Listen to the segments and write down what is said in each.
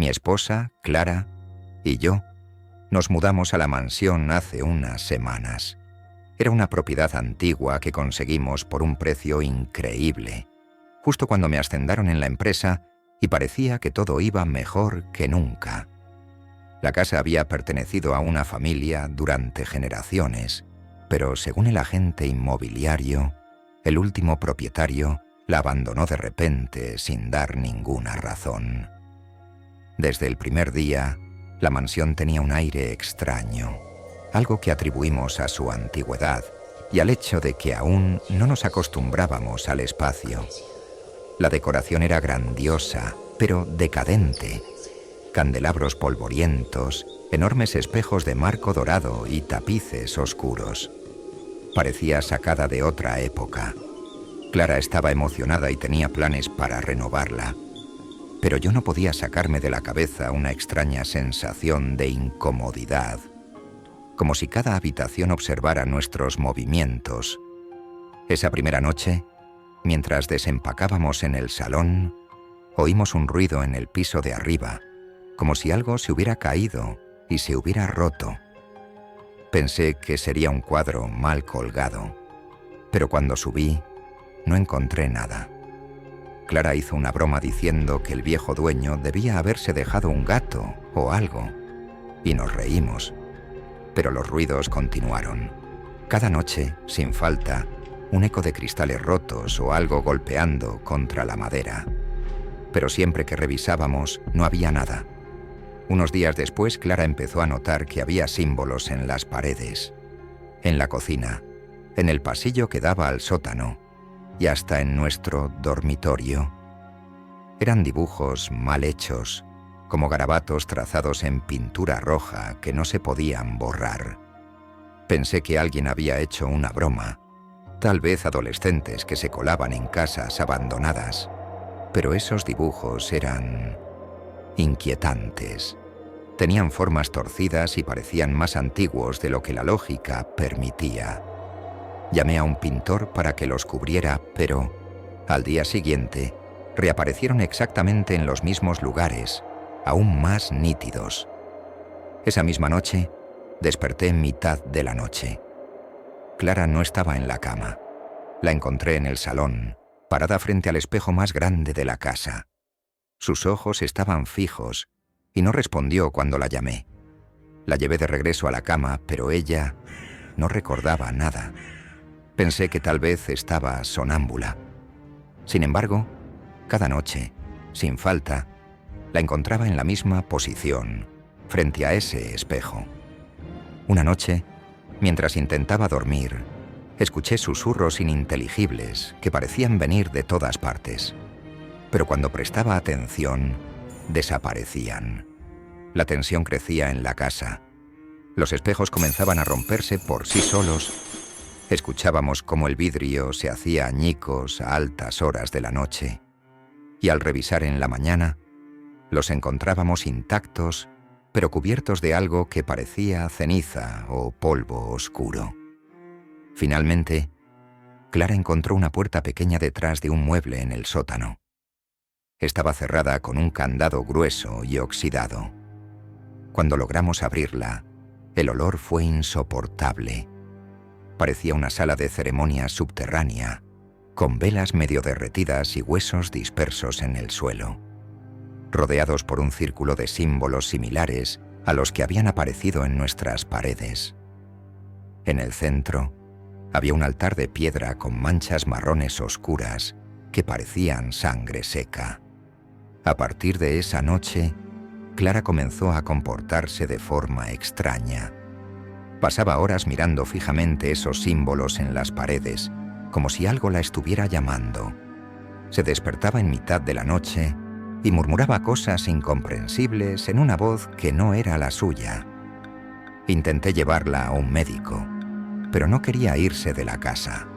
Mi esposa, Clara, y yo nos mudamos a la mansión hace unas semanas. Era una propiedad antigua que conseguimos por un precio increíble, justo cuando me ascendaron en la empresa y parecía que todo iba mejor que nunca. La casa había pertenecido a una familia durante generaciones, pero según el agente inmobiliario, el último propietario la abandonó de repente sin dar ninguna razón. Desde el primer día, la mansión tenía un aire extraño, algo que atribuimos a su antigüedad y al hecho de que aún no nos acostumbrábamos al espacio. La decoración era grandiosa, pero decadente. Candelabros polvorientos, enormes espejos de marco dorado y tapices oscuros. Parecía sacada de otra época. Clara estaba emocionada y tenía planes para renovarla. Pero yo no podía sacarme de la cabeza una extraña sensación de incomodidad, como si cada habitación observara nuestros movimientos. Esa primera noche, mientras desempacábamos en el salón, oímos un ruido en el piso de arriba, como si algo se hubiera caído y se hubiera roto. Pensé que sería un cuadro mal colgado, pero cuando subí, no encontré nada. Clara hizo una broma diciendo que el viejo dueño debía haberse dejado un gato o algo, y nos reímos. Pero los ruidos continuaron. Cada noche, sin falta, un eco de cristales rotos o algo golpeando contra la madera. Pero siempre que revisábamos, no había nada. Unos días después, Clara empezó a notar que había símbolos en las paredes, en la cocina, en el pasillo que daba al sótano y hasta en nuestro dormitorio. Eran dibujos mal hechos, como garabatos trazados en pintura roja que no se podían borrar. Pensé que alguien había hecho una broma, tal vez adolescentes que se colaban en casas abandonadas, pero esos dibujos eran inquietantes. Tenían formas torcidas y parecían más antiguos de lo que la lógica permitía. Llamé a un pintor para que los cubriera, pero al día siguiente reaparecieron exactamente en los mismos lugares, aún más nítidos. Esa misma noche, desperté en mitad de la noche. Clara no estaba en la cama. La encontré en el salón, parada frente al espejo más grande de la casa. Sus ojos estaban fijos y no respondió cuando la llamé. La llevé de regreso a la cama, pero ella no recordaba nada. Pensé que tal vez estaba sonámbula. Sin embargo, cada noche, sin falta, la encontraba en la misma posición, frente a ese espejo. Una noche, mientras intentaba dormir, escuché susurros ininteligibles que parecían venir de todas partes. Pero cuando prestaba atención, desaparecían. La tensión crecía en la casa. Los espejos comenzaban a romperse por sí solos. Escuchábamos cómo el vidrio se hacía añicos a altas horas de la noche. Y al revisar en la mañana, los encontrábamos intactos, pero cubiertos de algo que parecía ceniza o polvo oscuro. Finalmente, Clara encontró una puerta pequeña detrás de un mueble en el sótano. Estaba cerrada con un candado grueso y oxidado. Cuando logramos abrirla, el olor fue insoportable. Parecía una sala de ceremonias subterránea, con velas medio derretidas y huesos dispersos en el suelo, rodeados por un círculo de símbolos similares a los que habían aparecido en nuestras paredes. En el centro, había un altar de piedra con manchas marrones oscuras que parecían sangre seca. A partir de esa noche, Clara comenzó a comportarse de forma extraña. Pasaba horas mirando fijamente esos símbolos en las paredes, como si algo la estuviera llamando. Se despertaba en mitad de la noche y murmuraba cosas incomprensibles en una voz que no era la suya. Intenté llevarla a un médico, pero no quería irse de la casa.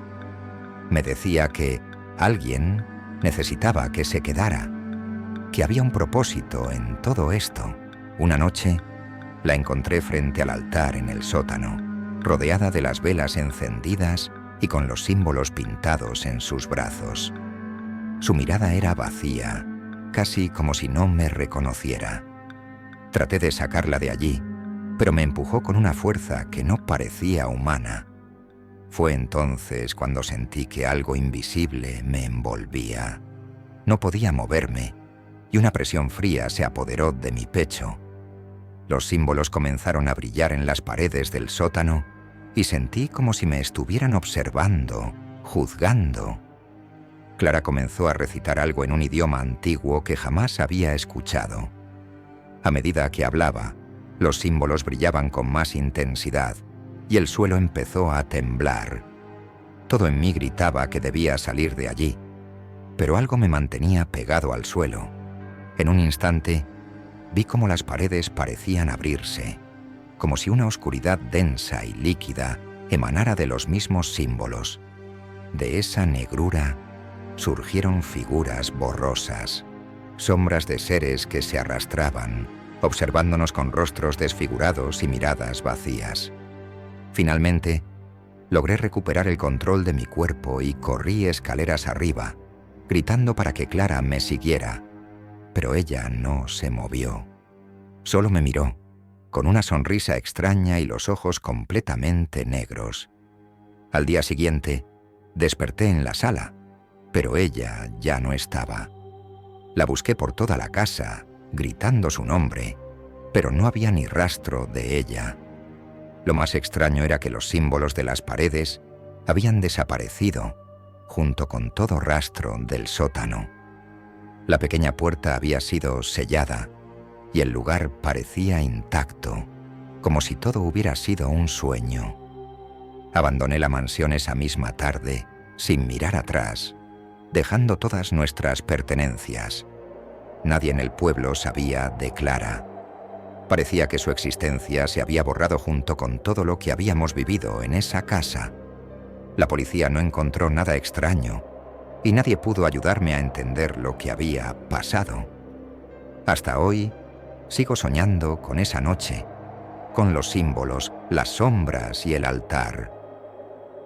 Me decía que alguien necesitaba que se quedara, que había un propósito en todo esto. Una noche, la encontré frente al altar en el sótano, rodeada de las velas encendidas y con los símbolos pintados en sus brazos. Su mirada era vacía, casi como si no me reconociera. Traté de sacarla de allí, pero me empujó con una fuerza que no parecía humana. Fue entonces cuando sentí que algo invisible me envolvía. No podía moverme, y una presión fría se apoderó de mi pecho. Los símbolos comenzaron a brillar en las paredes del sótano y sentí como si me estuvieran observando, juzgando. Clara comenzó a recitar algo en un idioma antiguo que jamás había escuchado. A medida que hablaba, los símbolos brillaban con más intensidad y el suelo empezó a temblar. Todo en mí gritaba que debía salir de allí, pero algo me mantenía pegado al suelo. En un instante, vi cómo las paredes parecían abrirse, como si una oscuridad densa y líquida emanara de los mismos símbolos. De esa negrura surgieron figuras borrosas, sombras de seres que se arrastraban, observándonos con rostros desfigurados y miradas vacías. Finalmente, logré recuperar el control de mi cuerpo y corrí escaleras arriba, gritando para que Clara me siguiera, pero ella no se movió. Solo me miró, con una sonrisa extraña y los ojos completamente negros. Al día siguiente, desperté en la sala, pero ella ya no estaba. La busqué por toda la casa, gritando su nombre, pero no había ni rastro de ella. Lo más extraño era que los símbolos de las paredes habían desaparecido, junto con todo rastro del sótano. La pequeña puerta había sido sellada, y el lugar parecía intacto, como si todo hubiera sido un sueño. Abandoné la mansión esa misma tarde, sin mirar atrás, dejando todas nuestras pertenencias. Nadie en el pueblo sabía de Clara. Parecía que su existencia se había borrado junto con todo lo que habíamos vivido en esa casa. La policía no encontró nada extraño y nadie pudo ayudarme a entender lo que había pasado. Hasta hoy, sigo soñando con esa noche, con los símbolos, las sombras y el altar.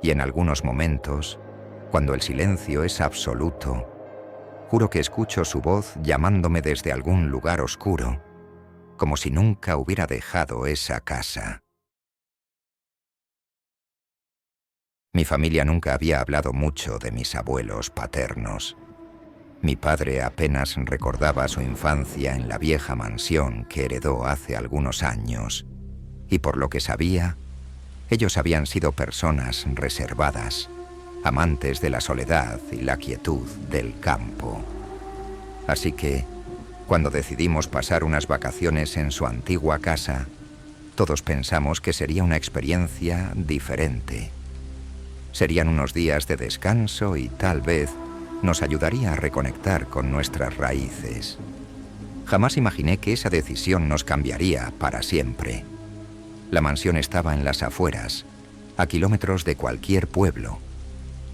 Y en algunos momentos, cuando el silencio es absoluto, juro que escucho su voz llamándome desde algún lugar oscuro, como si nunca hubiera dejado esa casa. Mi familia nunca había hablado mucho de mis abuelos paternos. Mi padre apenas recordaba su infancia en la vieja mansión que heredó hace algunos años, y por lo que sabía, ellos habían sido personas reservadas, amantes de la soledad y la quietud del campo. Así que, cuando decidimos pasar unas vacaciones en su antigua casa, todos pensamos que sería una experiencia diferente. Serían unos días de descanso y tal vez nos ayudaría a reconectar con nuestras raíces. Jamás imaginé que esa decisión nos cambiaría para siempre. La mansión estaba en las afueras, a kilómetros de cualquier pueblo,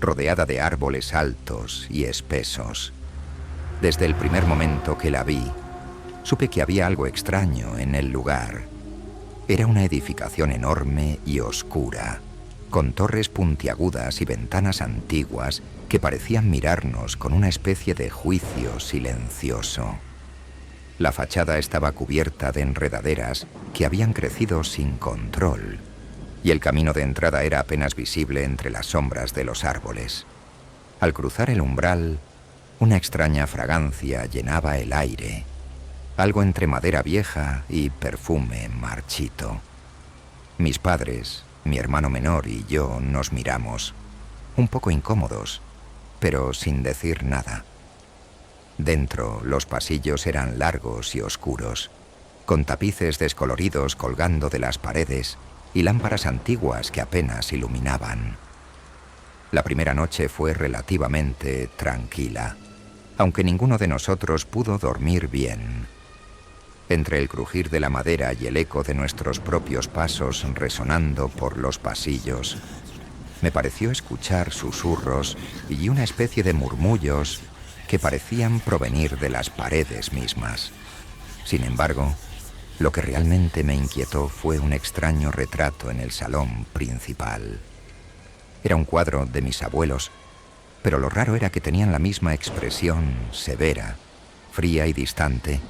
rodeada de árboles altos y espesos. Desde el primer momento que la vi, supe que había algo extraño en el lugar. Era una edificación enorme y oscura, con torres puntiagudas y ventanas antiguas que parecían mirarnos con una especie de juicio silencioso. La fachada estaba cubierta de enredaderas que habían crecido sin control, y el camino de entrada era apenas visible entre las sombras de los árboles. Al cruzar el umbral, una extraña fragancia llenaba el aire, algo entre madera vieja y perfume marchito. Mis padres, mi hermano menor y yo nos miramos, un poco incómodos, pero sin decir nada. Dentro, los pasillos eran largos y oscuros, con tapices descoloridos colgando de las paredes y lámparas antiguas que apenas iluminaban. La primera noche fue relativamente tranquila, aunque ninguno de nosotros pudo dormir bien. Entre el crujir de la madera y el eco de nuestros propios pasos resonando por los pasillos, me pareció escuchar susurros y una especie de murmullos que parecían provenir de las paredes mismas. Sin embargo, lo que realmente me inquietó fue un extraño retrato en el salón principal. Era un cuadro de mis abuelos, pero lo raro era que tenían la misma expresión severa, fría y distante,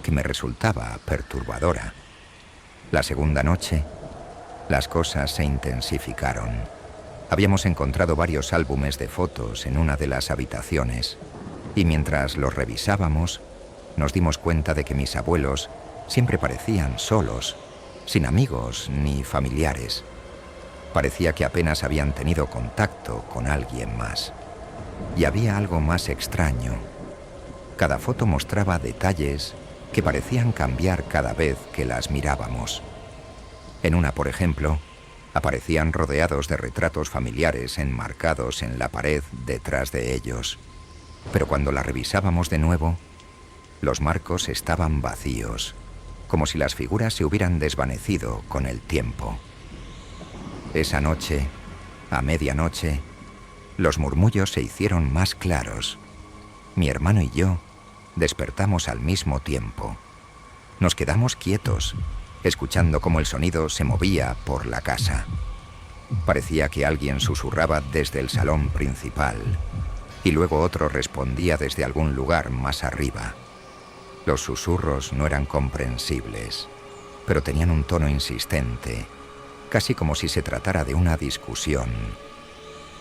que me resultaba perturbadora. La segunda noche, las cosas se intensificaron. Habíamos encontrado varios álbumes de fotos en una de las habitaciones, y mientras los revisábamos, nos dimos cuenta de que mis abuelos siempre parecían solos, sin amigos ni familiares. Parecía que apenas habían tenido contacto con alguien más. Y había algo más extraño. Cada foto mostraba detalles que parecían cambiar cada vez que las mirábamos. En una, por ejemplo, aparecían rodeados de retratos familiares enmarcados en la pared detrás de ellos. Pero cuando la revisábamos de nuevo, los marcos estaban vacíos, como si las figuras se hubieran desvanecido con el tiempo. Esa noche, a medianoche, los murmullos se hicieron más claros. Mi hermano y yo despertamos al mismo tiempo. Nos quedamos quietos, escuchando cómo el sonido se movía por la casa. Parecía que alguien susurraba desde el salón principal, y luego otro respondía desde algún lugar más arriba. Los susurros no eran comprensibles, pero tenían un tono insistente, casi como si se tratara de una discusión.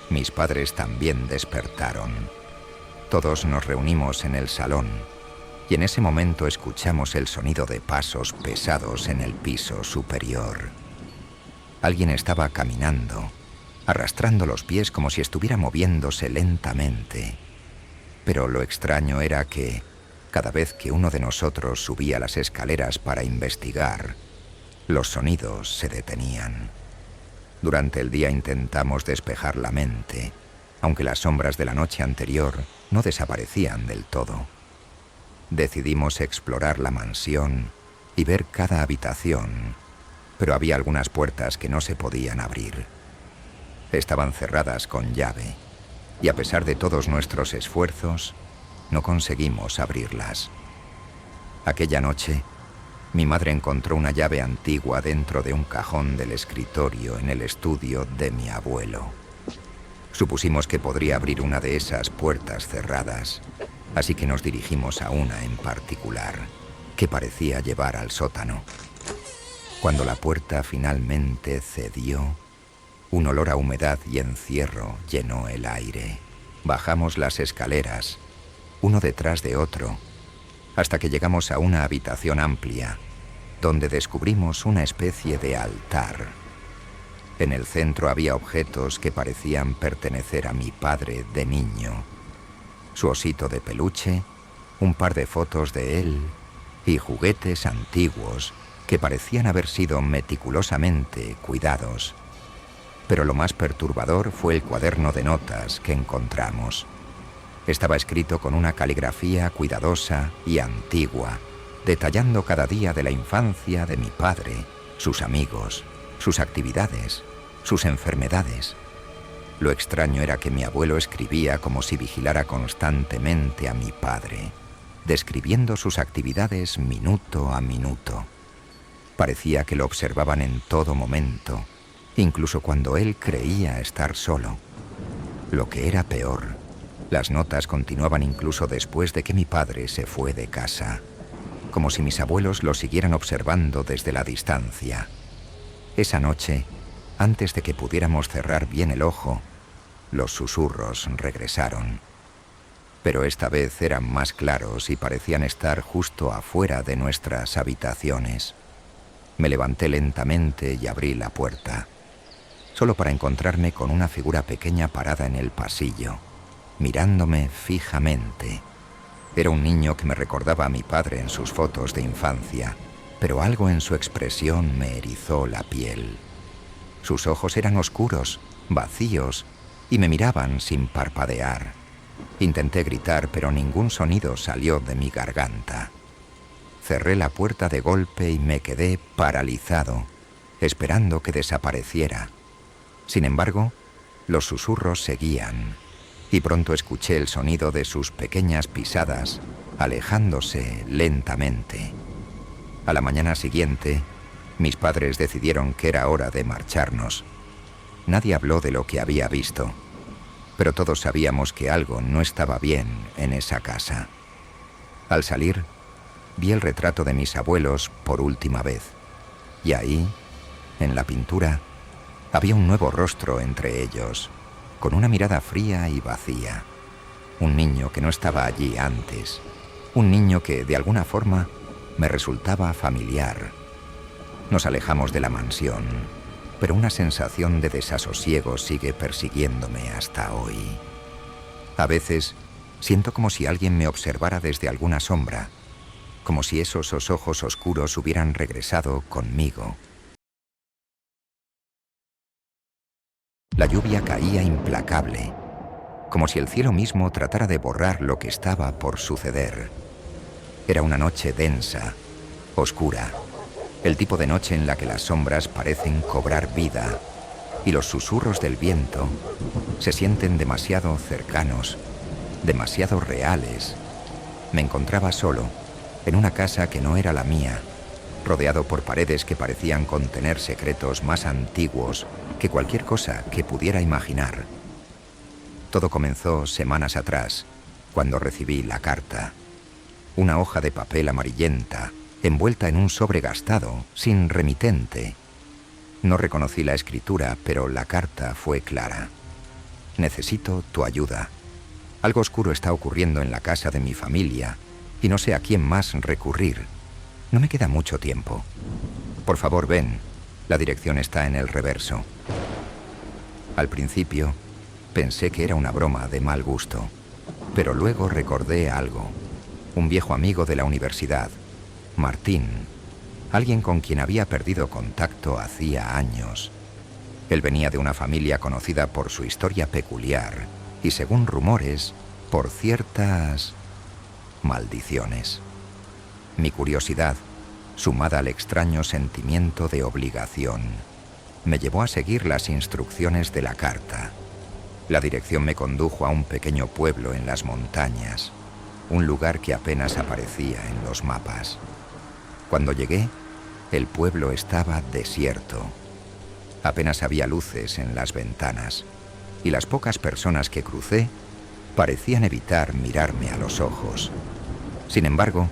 Mis padres también despertaron. Todos nos reunimos en el salón, y en ese momento escuchamos el sonido de pasos pesados en el piso superior. Alguien estaba caminando, arrastrando los pies como si estuviera moviéndose lentamente. Pero lo extraño era que, cada vez que uno de nosotros subía las escaleras para investigar, los sonidos se detenían. Durante el día intentamos despejar la mente, aunque las sombras de la noche anterior no desaparecían del todo. Decidimos explorar la mansión y ver cada habitación, pero había algunas puertas que no se podían abrir. Estaban cerradas con llave, y a pesar de todos nuestros esfuerzos, no conseguimos abrirlas. Aquella noche, mi madre encontró una llave antigua dentro de un cajón del escritorio en el estudio de mi abuelo. Supusimos que podría abrir una de esas puertas cerradas, así que nos dirigimos a una en particular, que parecía llevar al sótano. Cuando la puerta finalmente cedió, un olor a humedad y encierro llenó el aire. Bajamos las escaleras, uno detrás de otro, hasta que llegamos a una habitación amplia, donde descubrimos una especie de altar. En el centro había objetos que parecían pertenecer a mi padre de niño. Su osito de peluche, un par de fotos de él y juguetes antiguos que parecían haber sido meticulosamente cuidados. Pero lo más perturbador fue el cuaderno de notas que encontramos. Estaba escrito con una caligrafía cuidadosa y antigua, detallando cada día de la infancia de mi padre, sus amigos, sus actividades, sus enfermedades. Lo extraño era que mi abuelo escribía como si vigilara constantemente a mi padre, describiendo sus actividades minuto a minuto. Parecía que lo observaban en todo momento, incluso cuando él creía estar solo. Lo que era peor, las notas continuaban incluso después de que mi padre se fue de casa, como si mis abuelos lo siguieran observando desde la distancia. Esa noche, antes de que pudiéramos cerrar bien el ojo, los susurros regresaron. Pero esta vez eran más claros y parecían estar justo afuera de nuestras habitaciones. Me levanté lentamente y abrí la puerta, solo para encontrarme con una figura pequeña parada en el pasillo, mirándome fijamente. Era un niño que me recordaba a mi padre en sus fotos de infancia, pero algo en su expresión me erizó la piel. Sus ojos eran oscuros, vacíos, y me miraban sin parpadear. Intenté gritar, pero ningún sonido salió de mi garganta. Cerré la puerta de golpe y me quedé paralizado, esperando que desapareciera. Sin embargo, los susurros seguían, y pronto escuché el sonido de sus pequeñas pisadas, alejándose lentamente. A la mañana siguiente, mis padres decidieron que era hora de marcharnos. Nadie habló de lo que había visto, pero todos sabíamos que algo no estaba bien en esa casa. Al salir, vi el retrato de mis abuelos por última vez. Y ahí, en la pintura, había un nuevo rostro entre ellos, con una mirada fría y vacía. Un niño que no estaba allí antes. Un niño que, de alguna forma, me resultaba familiar. Nos alejamos de la mansión, pero una sensación de desasosiego sigue persiguiéndome hasta hoy. A veces, siento como si alguien me observara desde alguna sombra, como si esos ojos oscuros hubieran regresado conmigo. La lluvia caía implacable, como si el cielo mismo tratara de borrar lo que estaba por suceder. Era una noche densa, oscura, el tipo de noche en la que las sombras parecen cobrar vida y los susurros del viento se sienten demasiado cercanos, demasiado reales. Me encontraba solo, en una casa que no era la mía, rodeado por paredes que parecían contener secretos más antiguos que cualquier cosa que pudiera imaginar. Todo comenzó semanas atrás, cuando recibí la carta. Una hoja de papel amarillenta, envuelta en un sobre gastado, sin remitente. No reconocí la escritura, pero la carta fue clara. Necesito tu ayuda. Algo oscuro está ocurriendo en la casa de mi familia y no sé a quién más recurrir. No me queda mucho tiempo. Por favor, ven. La dirección está en el reverso. Al principio, pensé que era una broma de mal gusto, pero luego recordé algo. Un viejo amigo de la universidad, Martín, alguien con quien había perdido contacto hacía años. Él venía de una familia conocida por su historia peculiar y, según rumores, por ciertas maldiciones. Mi curiosidad, sumada al extraño sentimiento de obligación, me llevó a seguir las instrucciones de la carta. La dirección me condujo a un pequeño pueblo en las montañas, un lugar que apenas aparecía en los mapas. Cuando llegué, el pueblo estaba desierto. Apenas había luces en las ventanas, y las pocas personas que crucé parecían evitar mirarme a los ojos. Sin embargo,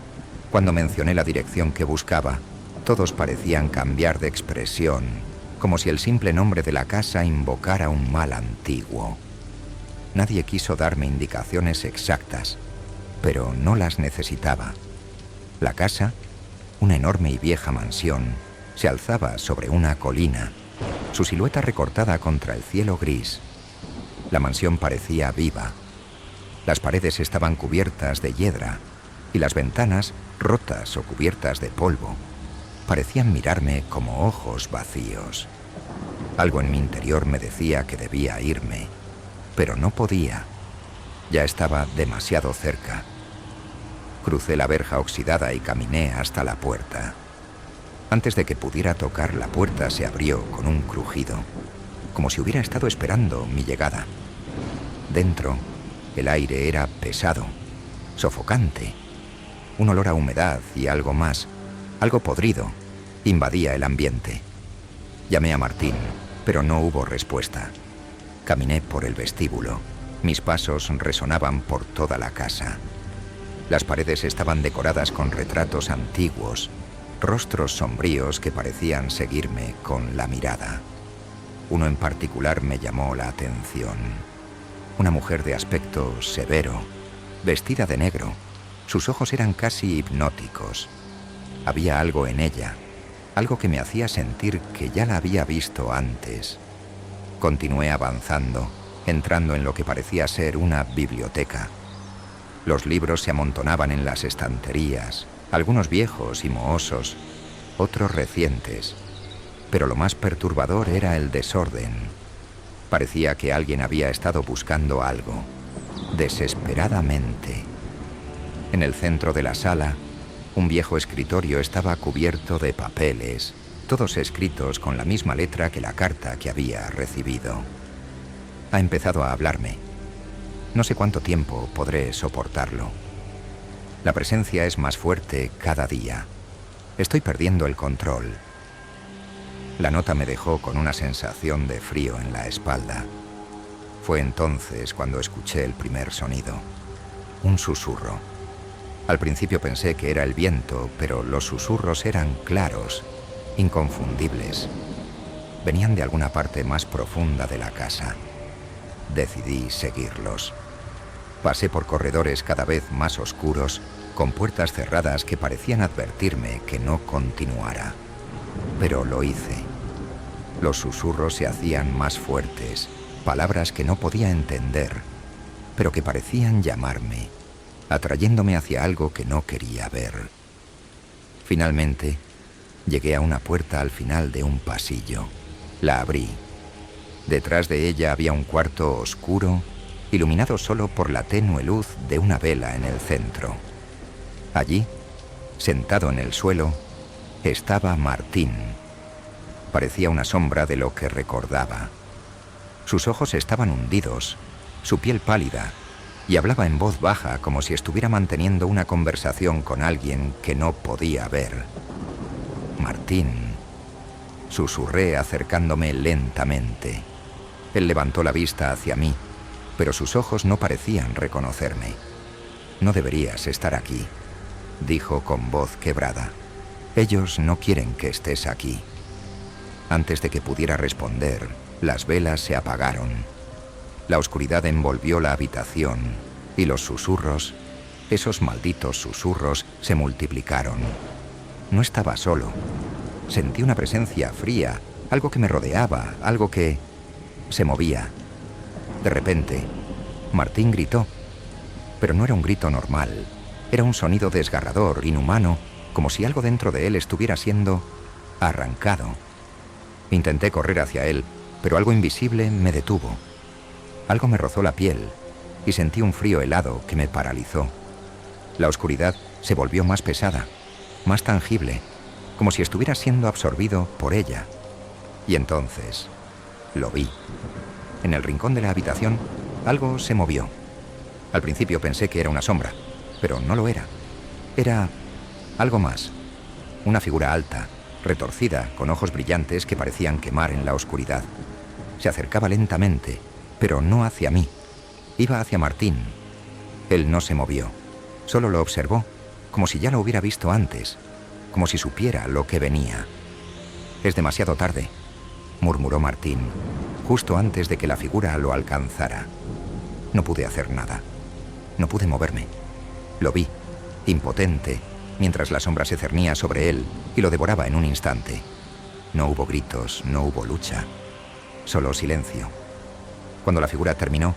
cuando mencioné la dirección que buscaba, todos parecían cambiar de expresión, como si el simple nombre de la casa invocara un mal antiguo. Nadie quiso darme indicaciones exactas, pero no las necesitaba. La casa, una enorme y vieja mansión, se alzaba sobre una colina, su silueta recortada contra el cielo gris. La mansión parecía viva. Las paredes estaban cubiertas de hiedra y las ventanas, rotas o cubiertas de polvo, parecían mirarme como ojos vacíos. Algo en mi interior me decía que debía irme, pero no podía. Ya estaba demasiado cerca. Crucé la verja oxidada y caminé hasta la puerta. Antes de que pudiera tocar, la puerta se abrió con un crujido, como si hubiera estado esperando mi llegada. Dentro, el aire era pesado, sofocante. Un olor a humedad y algo más, algo podrido, invadía el ambiente. Llamé a Martín, pero no hubo respuesta. Caminé por el vestíbulo. Mis pasos resonaban por toda la casa. Las paredes estaban decoradas con retratos antiguos, rostros sombríos que parecían seguirme con la mirada. Uno en particular me llamó la atención. Una mujer de aspecto severo, vestida de negro. Sus ojos eran casi hipnóticos. Había algo en ella, algo que me hacía sentir que ya la había visto antes. Continué avanzando, entrando en lo que parecía ser una biblioteca. Los libros se amontonaban en las estanterías, algunos viejos y mohosos, otros recientes. Pero lo más perturbador era el desorden. Parecía que alguien había estado buscando algo, desesperadamente. En el centro de la sala, un viejo escritorio estaba cubierto de papeles, todos escritos con la misma letra que la carta que había recibido. Ha empezado a hablarme. No sé cuánto tiempo podré soportarlo. La presencia es más fuerte cada día. Estoy perdiendo el control. La nota me dejó con una sensación de frío en la espalda. Fue entonces cuando escuché el primer sonido. Un susurro. Al principio pensé que era el viento, pero los susurros eran claros, inconfundibles. Venían de alguna parte más profunda de la casa. Decidí seguirlos. Pasé por corredores cada vez más oscuros, con puertas cerradas que parecían advertirme que no continuara. Pero lo hice. Los susurros se hacían más fuertes, palabras que no podía entender, pero que parecían llamarme, atrayéndome hacia algo que no quería ver. Finalmente, llegué a una puerta al final de un pasillo. La abrí. Detrás de ella había un cuarto oscuro, iluminado solo por la tenue luz de una vela en el centro. Allí, sentado en el suelo, estaba Martín. Parecía una sombra de lo que recordaba. Sus ojos estaban hundidos, su piel pálida, y hablaba en voz baja como si estuviera manteniendo una conversación con alguien que no podía ver. Martín, susurré acercándome lentamente. Él levantó la vista hacia mí, pero sus ojos no parecían reconocerme. No deberías estar aquí, dijo con voz quebrada. Ellos no quieren que estés aquí. Antes de que pudiera responder, las velas se apagaron. La oscuridad envolvió la habitación y los susurros, esos malditos susurros, se multiplicaron. No estaba solo. Sentí una presencia fría, algo que me rodeaba, algo que se movía. De repente, Martín gritó, pero no era un grito normal. Era un sonido desgarrador, inhumano, como si algo dentro de él estuviera siendo arrancado. Intenté correr hacia él, pero algo invisible me detuvo. Algo me rozó la piel y sentí un frío helado que me paralizó. La oscuridad se volvió más pesada, más tangible, como si estuviera siendo absorbido por ella. Y entonces lo vi. En el rincón de la habitación, algo se movió. Al principio pensé que era una sombra, pero no lo era. Era algo más. Una figura alta, retorcida, con ojos brillantes que parecían quemar en la oscuridad. Se acercaba lentamente, pero no hacia mí. Iba hacia Martín. Él no se movió. Solo lo observó, como si ya lo hubiera visto antes, como si supiera lo que venía. «Es demasiado tarde», murmuró Martín, justo antes de que la figura lo alcanzara. No pude hacer nada. No pude moverme. Lo vi, impotente, mientras la sombra se cernía sobre él y lo devoraba en un instante. No hubo gritos, no hubo lucha, solo silencio. Cuando la figura terminó,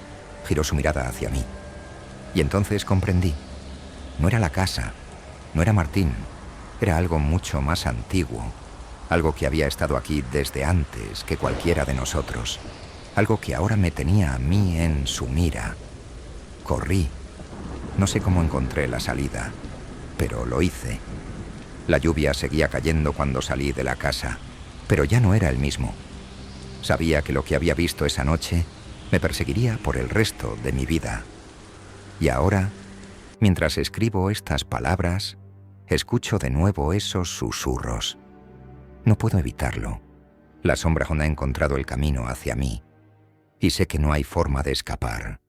giró su mirada hacia mí. Y entonces comprendí. No era la casa, no era Martín, era algo mucho más antiguo, algo que había estado aquí desde antes que cualquiera de nosotros, algo que ahora me tenía a mí en su mira. Corrí. No sé cómo encontré la salida, pero lo hice. La lluvia seguía cayendo cuando salí de la casa, pero ya no era el mismo. Sabía que lo que había visto esa noche me perseguiría por el resto de mi vida. Y ahora, mientras escribo estas palabras, escucho de nuevo esos susurros. No puedo evitarlo. La sombra ha encontrado el camino hacia mí, y sé que no hay forma de escapar.